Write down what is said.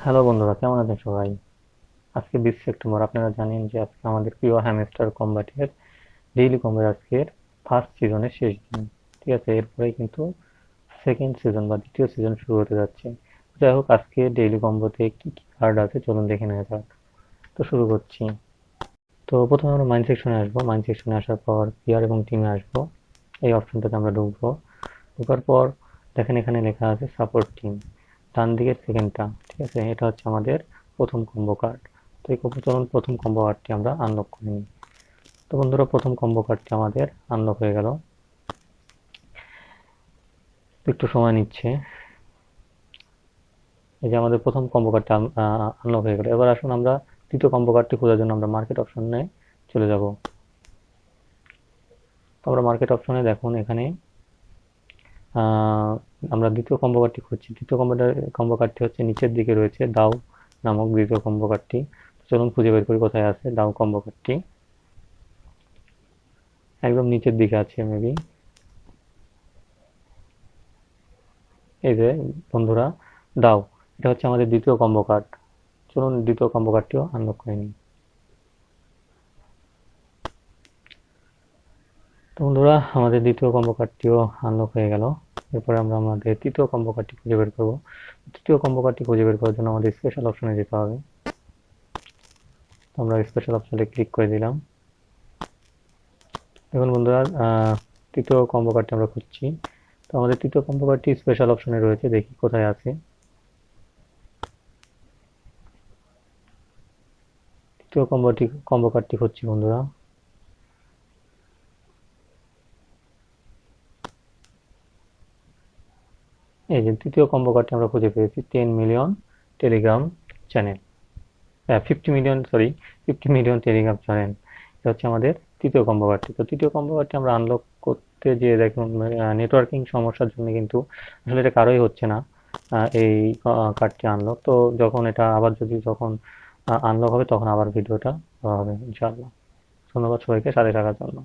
Hello বন্ধুরা, কেমন আছেন সবাই? আজকে 20 সেপ্টেম্বর। আপনারা জানেন যে আজকে আমাদের প্রিয় হ্যামস্টার কম্বাটের ডেইলি কম্বার আজকের ফার্স্ট সিজনের শেষ দিন। ঠিক আছে, এরপরে কিন্তু সেকেন্ড সিজন বা দ্বিতীয় সিজন শুরু হতে যাচ্ছে। যাই হোক, আজকে ডেইলি কম্বোতে কি কি কার্ড আছে চলুন দেখে নেওয়া যাক। তো শুরু করছি। তো প্রথমে আমরা মাইন্ড সেকশনে আসবো। মাইন্ড সেকশনে আসার পর প্লেয়ার এবং টিমে আসবো। এই অপশনটাতে আমরা ঢুকবো। ঢোকার পর দেখেন এখানে লেখা আছে সাপোর্ট টিম, ডান দিকের সেকেন্ডটা। ঠিক আছে, এটা হচ্ছে আমাদের প্রথম কম্বো কার্ড। তো এই চলুন প্রথম কম্বো কার্ডটি আমরা আনলক করে নিই। তো বন্ধুরা, প্রথম কম্বো কার্ডটি আমাদের আনলক হয়ে গেল। একটু সময় নিচ্ছে। এই যে আমাদের প্রথম কম্বো কার্ডটা আনলক হয়ে গেল। এবার আসুন আমরা দ্বিতীয় কম্বো কার্ডটি খোঁজার জন্য আমরা মার্কেট অপশনে চলে যাব। তো আমরা মার্কেট অপশনে দেখুন এখানে আমরা দ্বিতীয় কম্বো কার্ডটি খুঁজছি। দ্বিতীয় কম্বো কার্ডটি হচ্ছে নিচের দিকে রয়েছে, দাও নামক দ্বিতীয় কম্বো কার্ডটি। চলুন খুঁজে বের করি কোথায় আছে দাও কম্বো কার্ডটি। একদম নিচের দিকে আছে মেবি। এই যে বন্ধুরা, দাও, এটা হচ্ছে আমাদের দ্বিতীয় কম্বো কার্ড। চলুন দ্বিতীয় কম্বো কার্ডটিও আনলক করে নিই। তো বন্ধুরা, আমাদের দ্বিতীয় কম্বো কার্ডটিও আনলক হয়ে গেল। এরপরে আমরা আমাদের তৃতীয় কম্বো কার্ডটি খুঁজে বের করবো। তৃতীয় কম্বো কার্ডটি খুঁজে বের করার জন্য আমাদের স্পেশাল অপশনে যেতে হবে। তো আমরা স্পেশাল অপশনে ক্লিক করে দিলাম। দেখুন বন্ধুরা, তৃতীয় কম্বো কার্ডটি আমরা খুঁজছি। তো আমাদের তৃতীয় কম্বো কার্ডটি স্পেশাল অপশনে রয়েছে, দেখি কোথায় আছে। তৃতীয় কম্বো কার্ডটি খুঁজছি বন্ধুরা। এই যে তৃতীয় কম্বো কার্ডটি আমরা খুঁজে পেয়েছি, 10 মিলিয়ন টেলিগ্রাম চ্যানেল। হ্যাঁ, 50 million, sorry, 50 million Telegram channel. এটা হচ্ছে আমাদের তৃতীয় কম্বো কার্ডটি। তো তৃতীয় কম্বো কার্ডটি আমরা আনলক করতে যেয়ে দেখুন নেটওয়ার্কিং সমস্যার জন্য কিন্তু আসলে এটা কারোই হচ্ছে না এই কার্ডটি আনলক। তো যখন এটা আবার যদি যখন আনলক হবে তখন আবার ভিডিওটা দেওয়া হবে ইনশাআল্লাহ। ধন্যবাদ সবাইকে সাথে থাকার জন্য।